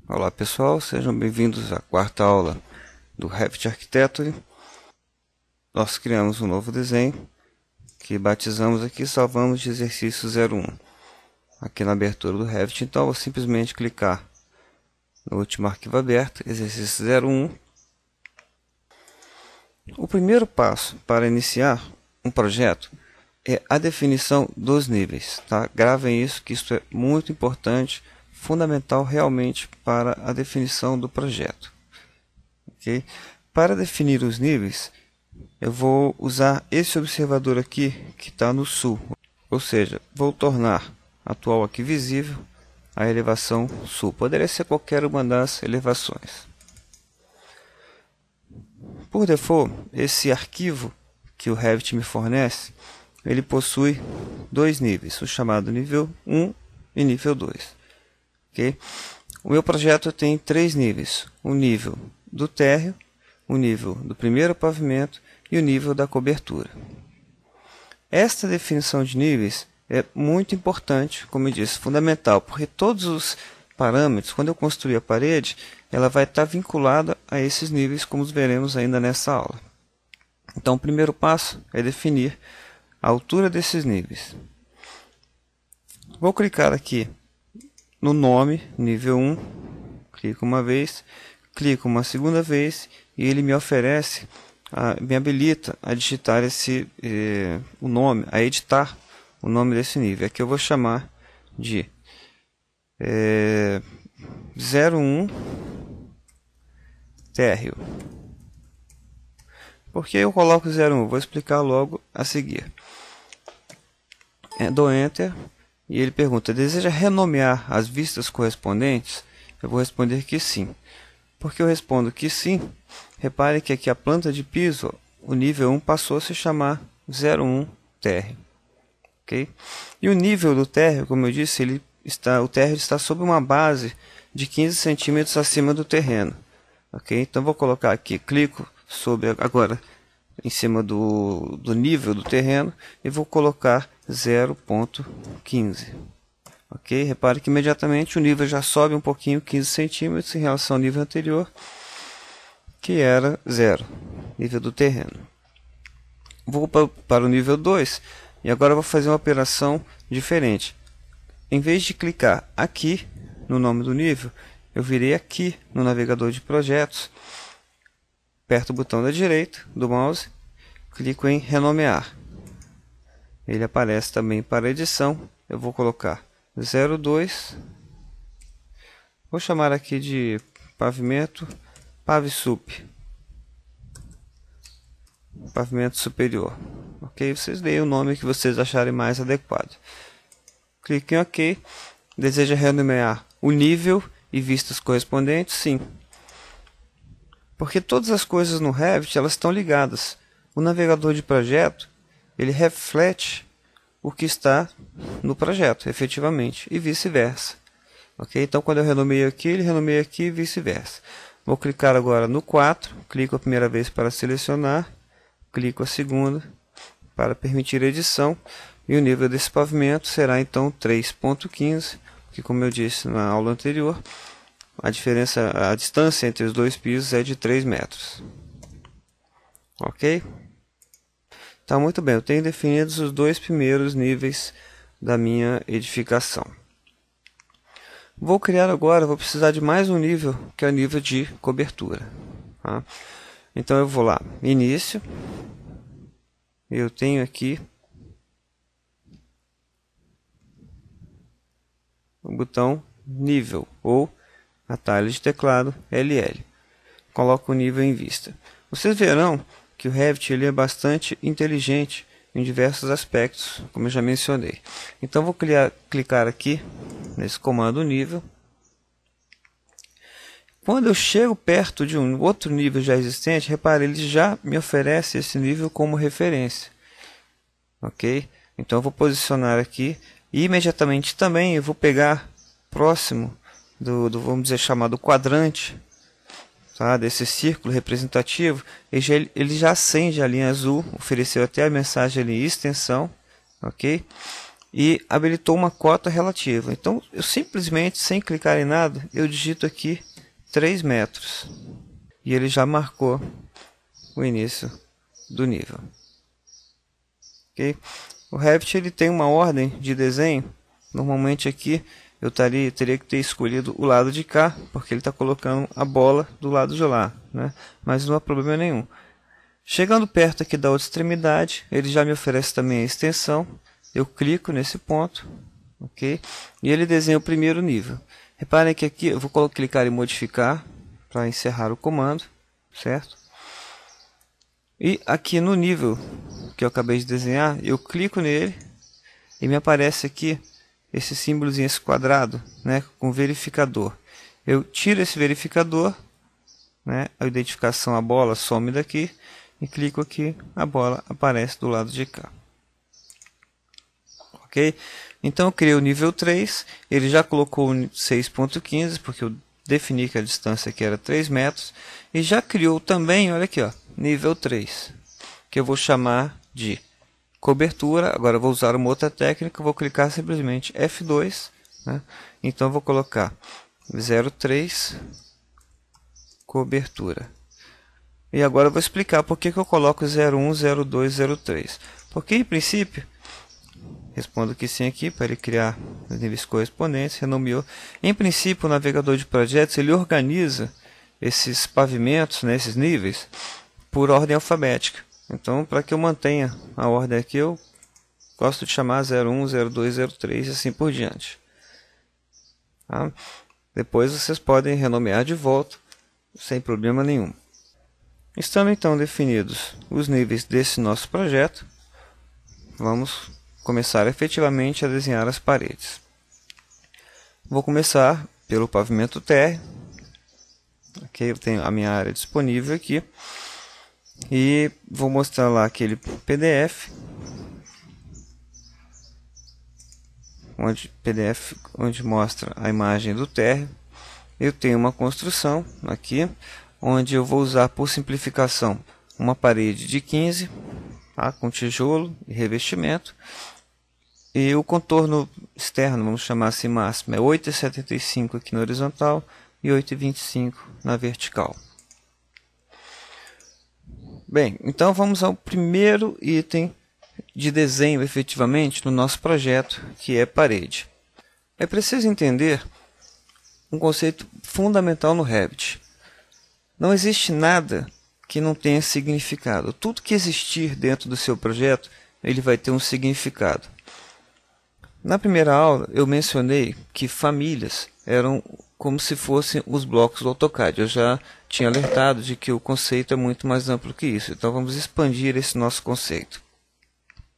Olá pessoal, sejam bem-vindos à quarta aula do Revit Architecture. Nós criamos um novo desenho que batizamos aqui, salvamos de exercício 01 aqui na abertura do Revit. Então eu vou simplesmente clicar no último arquivo aberto, exercício 01. O primeiro passo para iniciar um projeto é a definição dos níveis, tá? Gravem isso, que isso é muito importante, fundamental realmente para a definição do projeto. Okay? Para definir os níveis, eu vou usar esse observador aqui que está no sul, ou seja, vou tornar atual aqui visível a elevação sul. Poderia ser qualquer uma das elevações. Por default, esse arquivo que o Revit me fornece, ele possui dois níveis, o chamado nível 1 e nível 2. Okay? O meu projeto tem três níveis: o nível do térreo, o nível do primeiro pavimento e o nível da cobertura. Esta definição de níveis é muito importante, como eu disse, fundamental, porque todos os parâmetros, quando eu construir a parede, ela vai estar vinculada a esses níveis, como os veremos ainda nessa aula. Então, o primeiro passo é definir a altura desses níveis. Vou clicar aqui no nome, nível 1, clico uma vez, clico uma segunda vez e ele me oferece, me habilita a digitar o nome, a editar o nome desse nível. Aqui eu vou chamar de 01 térreo. Por que eu coloco 01? Vou explicar logo a seguir. Dou Enter e ele pergunta: deseja renomear as vistas correspondentes? Eu vou responder que sim. Porque eu respondo que sim, repare que aqui a planta de piso, o nível 1 passou a se chamar 01 térreo. Okay? E o nível do térreo, como eu disse, o térreo está sob uma base de 15 centímetros acima do terreno. Okay? Então vou colocar aqui, clico agora em cima do nível do terreno e vou colocar 0,15. Ok? Repare que imediatamente o nível já sobe um pouquinho, 15 centímetros, em relação ao nível anterior, que era 0, nível do terreno. Vou para o nível 2 e agora vou fazer uma operação diferente. Em vez de clicar aqui no nome do nível, eu virei aqui no navegador de projetos, aperto o botão da direita do mouse, clico em renomear. Ele aparece também para edição. Eu vou colocar 02. Vou chamar aqui de pavimento PavSup. Pavimento superior. Ok? Vocês deem o nome que vocês acharem mais adequado. Clique em OK. Deseja renomear o nível e vistas correspondentes? Sim. Porque todas as coisas no Revit elas estão ligadas. O navegador de projeto ele reflete o que está no projeto, efetivamente, e vice-versa. Okay? Então, quando eu renomeio aqui, ele renomeia aqui e vice-versa. Vou clicar agora no 4, clico a primeira vez para selecionar, clico a segunda para permitir edição, e o nível desse pavimento será então 3,15, que, como eu disse na aula anterior, a distância entre os dois pisos é de 3 metros. Ok? Tá muito bem, eu tenho definidos os dois primeiros níveis da minha edificação. Vou precisar de mais um nível, que é o nível de cobertura. Tá? Então eu vou lá, início, eu tenho aqui o botão nível, ou atalho de teclado LL. Coloco o nível em vista. Vocês verão que o Revit ele é bastante inteligente em diversos aspectos, como eu já mencionei. Então vou clicar aqui nesse comando nível. Quando eu chego perto de um outro nível já existente, repare, ele já me oferece esse nível como referência. Ok? Então eu vou posicionar aqui e imediatamente também eu vou pegar próximo vamos dizer, chamado quadrante, tá, desse círculo representativo, ele já acende a linha azul, ofereceu até a mensagem ali, extensão, ok? e habilitou uma cota relativa. Então, eu simplesmente, sem clicar em nada, eu digito aqui 3 metros. E ele já marcou o início do nível. Okay? O Revit ele tem uma ordem de desenho. Normalmente aqui eu teria que ter escolhido o lado de cá, porque ele está colocando a bola do lado de lá, né? Mas não há problema nenhum. Chegando perto aqui da outra extremidade, ele já me oferece também a extensão. Eu clico nesse ponto, ok? E ele desenha o primeiro nível. Reparem que aqui eu vou clicar em modificar para encerrar o comando, certo? E aqui no nível que eu acabei de desenhar, eu clico nele e me aparece aqui esse símbolozinho, esse quadrado, né, com verificador. Eu tiro esse verificador, né, a identificação, a bola some daqui, e clico aqui, a bola aparece do lado de cá. Ok? Então eu criei o nível 3, ele já colocou 6.15, porque eu defini que a distância aqui era 3 metros, e já criou também, olha aqui, ó, nível 3, que eu vou chamar de cobertura. Agora eu vou usar uma outra técnica, vou clicar simplesmente F2, né? Então eu vou colocar 03 cobertura. E agora eu vou explicar por que eu coloco 01, 02, 03. Porque em princípio, respondo que sim aqui para ele criar os níveis correspondentes, renomeou. Em princípio o navegador de projetos ele organiza esses pavimentos, né, esses níveis, por ordem alfabética. Então, para que eu mantenha a ordem aqui, eu gosto de chamar 01, 02, 03 e assim por diante. Tá? Depois vocês podem renomear de volta, sem problema nenhum. Estando então definidos os níveis desse nosso projeto, vamos começar efetivamente a desenhar as paredes. Vou começar pelo pavimento térreo. Okay, eu tenho a minha área disponível aqui. E vou mostrar lá aquele PDF onde mostra a imagem do térreo. Eu tenho uma construção aqui, onde eu vou usar por simplificação uma parede de 15, tá, com tijolo e revestimento. E o contorno externo, vamos chamar assim máximo, é 8,75 aqui na horizontal e 8,25 na vertical. Bem, então vamos ao primeiro item de desenho efetivamente no nosso projeto, que é parede. É preciso entender um conceito fundamental no Revit. Não existe nada que não tenha significado. Tudo que existir dentro do seu projeto, ele vai ter um significado. Na primeira aula eu mencionei que famílias eram como se fossem os blocos do AutoCAD. Eu já tinha alertado de que o conceito é muito mais amplo que isso. Então vamos expandir esse nosso conceito.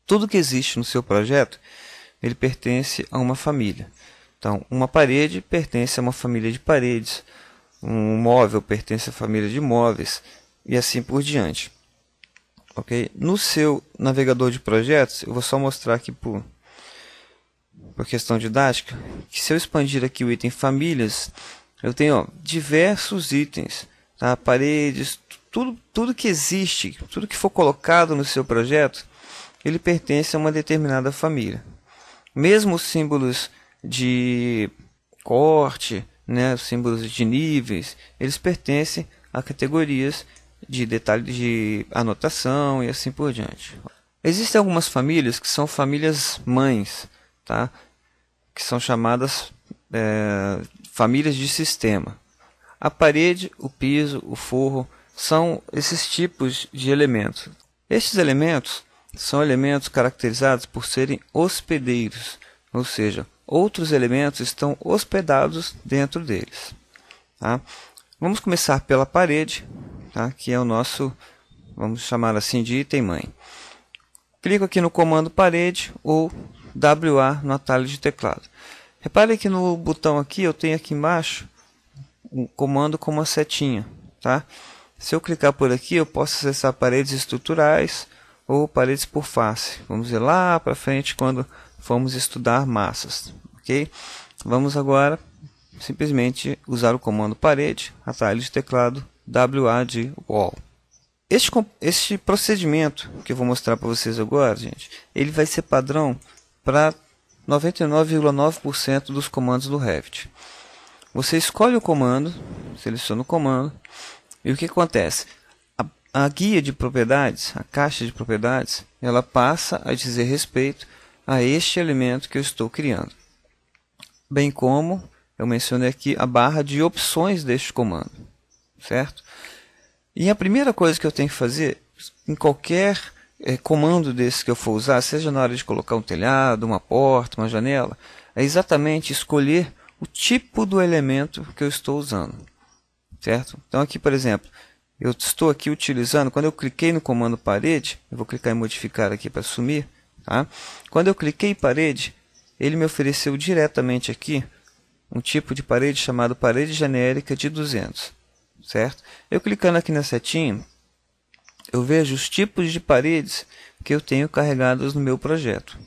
Tudo que existe no seu projeto, ele pertence a uma família. Então, uma parede pertence a uma família de paredes, um móvel pertence à família de móveis e assim por diante. Okay? No seu navegador de projetos, eu vou só mostrar aqui por questão didática, que se eu expandir aqui o item famílias, eu tenho diversos itens, tá? Paredes, tudo que existe, tudo que for colocado no seu projeto, ele pertence a uma determinada família. Mesmo os símbolos de corte, né, os símbolos de níveis, eles pertencem a categorias de detalhe de anotação e assim por diante. Existem algumas famílias que são famílias mães, tá? Que são chamadas famílias de sistema. A parede, o piso, o forro são esses tipos de elementos. Estes elementos são elementos caracterizados por serem hospedeiros, ou seja, outros elementos estão hospedados dentro deles. Tá? Vamos começar pela parede, tá? Que é o nosso, vamos chamar assim, de item mãe. Clico aqui no comando parede ou WA no atalho de teclado. Repare que no botão aqui eu tenho aqui embaixo um comando com uma setinha, tá? Se eu clicar por aqui eu posso acessar paredes estruturais ou paredes por face. Vamos ver lá para frente quando formos estudar massas, ok? Vamos agora simplesmente usar o comando parede, atalho de teclado WA de wall. Este procedimento que eu vou mostrar para vocês agora, gente, ele vai ser padrão para 99,9% dos comandos do Revit. Você escolhe o comando, seleciona o comando, e o que acontece? A guia de propriedades, a caixa de propriedades, ela passa a dizer respeito a este elemento que eu estou criando. Bem como eu mencionei aqui a barra de opções deste comando, certo? E a primeira coisa que eu tenho que fazer em qualquer comando desse que eu for usar, seja na hora de colocar um telhado, uma porta, uma janela, é exatamente escolher o tipo do elemento que eu estou usando, certo? Então aqui, por exemplo, eu estou aqui utilizando, quando eu cliquei no comando parede, eu vou clicar em modificar aqui para sumir, tá? Quando eu cliquei em parede, ele me ofereceu diretamente aqui um tipo de parede chamado parede genérica de 200, certo? Eu clicando aqui na setinha, eu vejo os tipos de paredes que eu tenho carregados no meu projeto,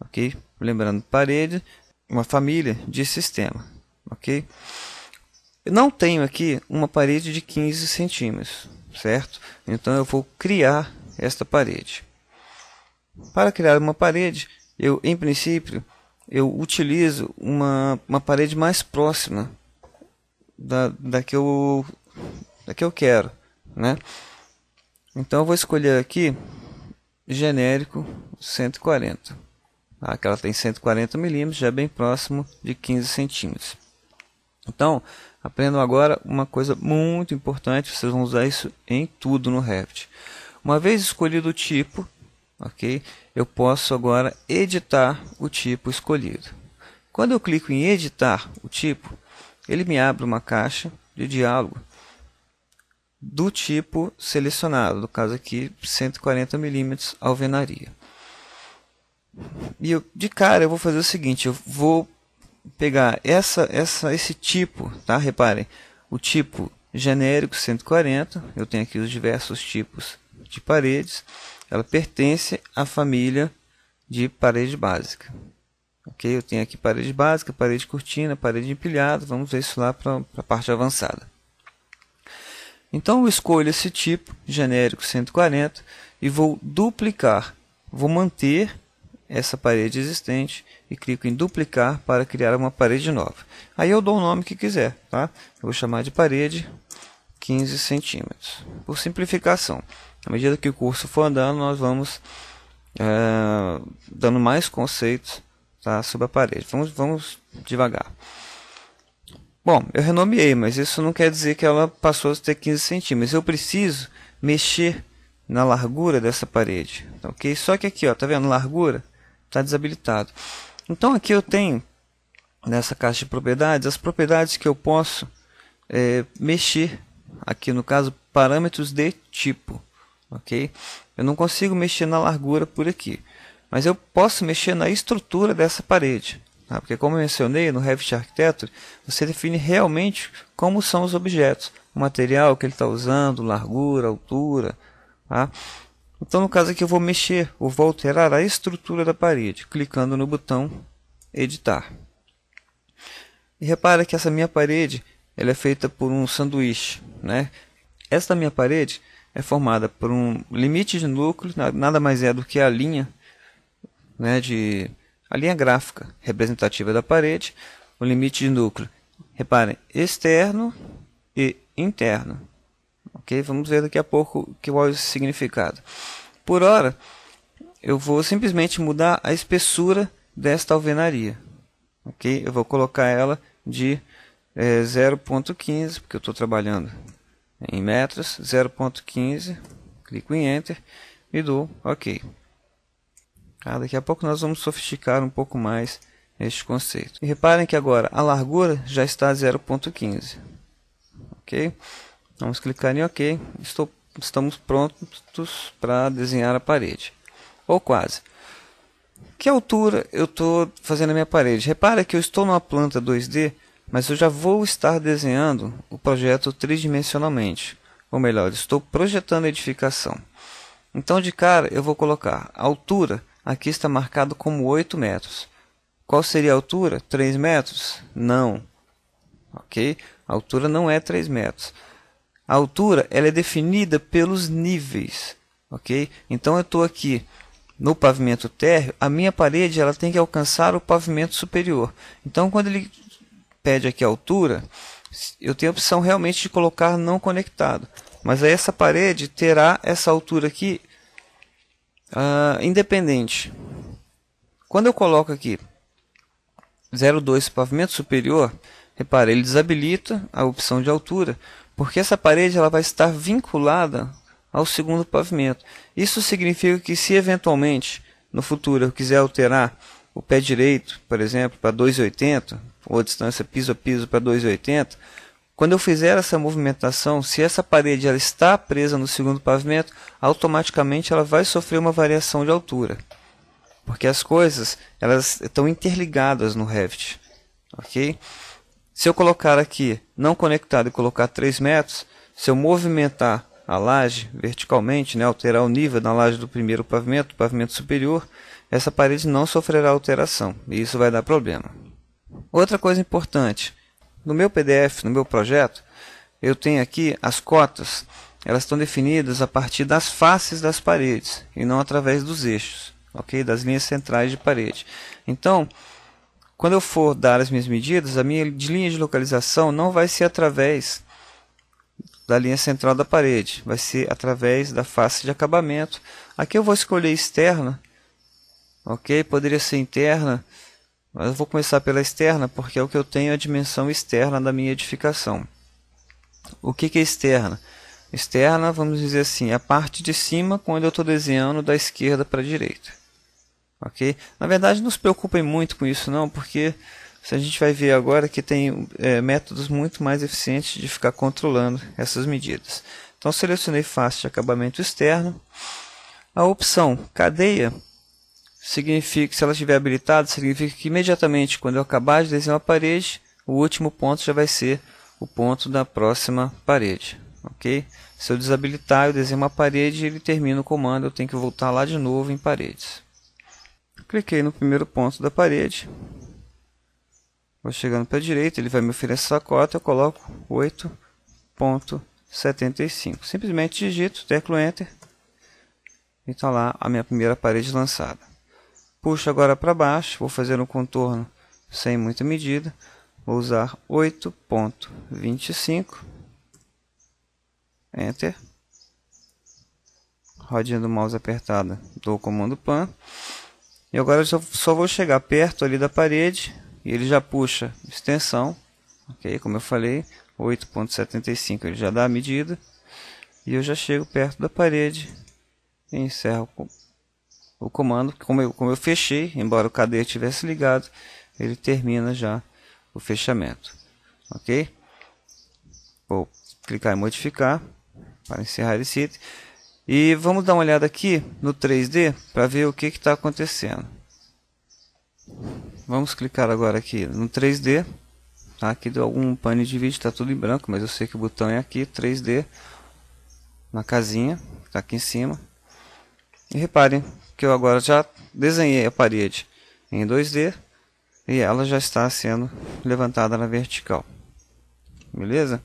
ok? Lembrando, parede, uma família de sistema, ok? Eu não tenho aqui uma parede de 15 centímetros, certo? Então eu vou criar esta parede. Para criar uma parede, em princípio, eu utilizo uma parede mais próxima da que eu quero, né? Então eu vou escolher aqui genérico 140. Aqui ela tem 140 milímetros, já é bem próximo de 15 centímetros. Então, aprendam agora uma coisa muito importante, vocês vão usar isso em tudo no Revit. Uma vez escolhido o tipo, ok? Eu posso agora editar o tipo escolhido. Quando eu clico em editar o tipo, ele me abre uma caixa de diálogo do tipo selecionado, no caso aqui 140 milímetros alvenaria. E de cara eu vou fazer o seguinte, eu vou pegar esse tipo, tá? Reparem, o tipo genérico 140, eu tenho aqui os diversos tipos de paredes, ela pertence à família de parede básica. Ok? Eu tenho aqui parede básica, parede cortina, parede empilhada, vamos ver isso lá para a parte avançada. Então eu escolho esse tipo genérico 140 e vou duplicar, vou manter essa parede existente e clico em duplicar para criar uma parede nova. Aí eu dou o nome que quiser, tá? Eu vou chamar de parede 15 centímetros. Por simplificação, à medida que o curso for andando, nós vamos dando mais conceitos, tá, sobre a parede. Vamos devagar. Bom, eu renomeei, mas isso não quer dizer que ela passou a ter 15 centímetros. Eu preciso mexer na largura dessa parede, ok? Só que aqui, ó, tá vendo? Largura está desabilitado. Então aqui eu tenho nessa caixa de propriedades as propriedades que eu posso mexer. Aqui no caso parâmetros de tipo, ok? Eu não consigo mexer na largura por aqui, mas eu posso mexer na estrutura dessa parede, tá? Porque como eu mencionei no Revit Architecture, você define realmente como são os objetos, o material que ele está usando, largura, altura, tá? Então no caso aqui eu vou mexer, ou vou alterar a estrutura da parede, clicando no botão editar. E repara que essa minha parede ela é feita por um sanduíche, né? Esta minha parede é formada por um limite de núcleo, nada mais é do que a linha, né, a linha gráfica representativa da parede, o limite de núcleo. Reparem, externo e interno. Ok? Vamos ver daqui a pouco qual é esse significado. Por hora, eu vou simplesmente mudar a espessura desta alvenaria. Ok? Eu vou colocar ela de 0,15, porque eu estou trabalhando em metros, 0,15, clico em Enter e dou OK. Daqui a pouco nós vamos sofisticar um pouco mais este conceito. E reparem que agora a largura já está a 0,15. Ok? Vamos clicar em OK. Estamos prontos para desenhar a parede. Ou quase. Que altura eu estou fazendo a minha parede? Repara que eu estou numa planta 2D, mas eu já vou estar desenhando o projeto tridimensionalmente. Ou melhor, estou projetando a edificação. Então de cara eu vou colocar a altura, aqui está marcado como 8 metros. Qual seria a altura? 3 metros? Não. Ok? A altura não é 3 metros. A altura ela é definida pelos níveis. Ok? Então eu estou aqui no pavimento térreo, a minha parede ela tem que alcançar o pavimento superior. Então, quando ele pede aqui a altura, eu tenho a opção realmente de colocar não conectado. Mas aí essa parede terá essa altura aqui independente. Quando eu coloco aqui 0,2 pavimento superior, repare, ele desabilita a opção de altura, porque essa parede ela vai estar vinculada ao segundo pavimento. Isso significa que se eventualmente no futuro eu quiser alterar o pé direito, por exemplo, para 2,80, ou a distância piso a piso para 2,80, quando eu fizer essa movimentação, se essa parede ela está presa no segundo pavimento, automaticamente ela vai sofrer uma variação de altura. Porque as coisas elas estão interligadas no Revit. Ok? Se eu colocar aqui não conectado e colocar 3 metros, se eu movimentar a laje verticalmente, né, alterar o nível da laje do primeiro pavimento, do pavimento superior, essa parede não sofrerá alteração. E isso vai dar problema. Outra coisa importante. No meu PDF, no meu projeto, eu tenho aqui as cotas. Elas estão definidas a partir das faces das paredes e não através dos eixos, ok? Das linhas centrais de parede. Então, quando eu for dar as minhas medidas, a minha linha de localização não vai ser através da linha central da parede, vai ser através da face de acabamento. Aqui eu vou escolher externa, ok? Poderia ser interna, mas eu vou começar pela externa porque é o que eu tenho a dimensão externa da minha edificação. O que é externa? Externa, vamos dizer assim, é a parte de cima quando eu estou desenhando da esquerda para a direita. Ok? Na verdade, não se preocupem muito com isso não, porque a gente vai ver agora que tem métodos muito mais eficientes de ficar controlando essas medidas. Então, selecionei face de acabamento externo. A opção cadeia significa, se ela estiver habilitada, significa que imediatamente quando eu acabar de desenhar a parede, o último ponto já vai ser o ponto da próxima parede. Ok? Se eu desabilitar, eu desenho uma parede e ele termina o comando, eu tenho que voltar lá de novo em paredes. Cliquei no primeiro ponto da parede, vou chegando para a direita, ele vai me oferecer a cota, eu coloco 8,75. Simplesmente digito, teclo Enter e está lá a minha primeira parede lançada. Puxo agora para baixo, vou fazer um contorno sem muita medida, vou usar 8,25, Enter, rodinha do mouse apertada, dou o comando PAN, e agora eu só vou chegar perto ali da parede, e ele já puxa extensão, ok? Como eu falei, 8,75 ele já dá a medida, e eu já chego perto da parede, e encerro o comando. Como eu fechei, embora o cadeia estivesse ligado, ele termina já o fechamento, ok? Vou clicar em modificar para encerrar esse item. E vamos dar uma olhada aqui no 3D para ver o que está acontecendo. Vamos clicar agora aqui no 3D. Tá? Aqui deu algum pane de vídeo, está tudo em branco, mas eu sei que o botão é aqui, 3D, na casinha, está aqui em cima. E reparem que eu agora já desenhei a parede em 2D e ela já está sendo levantada na vertical. Beleza?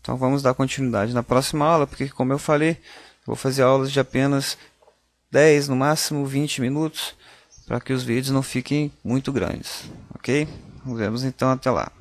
Então vamos dar continuidade na próxima aula, porque como eu falei, vou fazer aulas de apenas 10, no máximo 20 minutos, para que os vídeos não fiquem muito grandes. Ok? Nos vemos então até lá.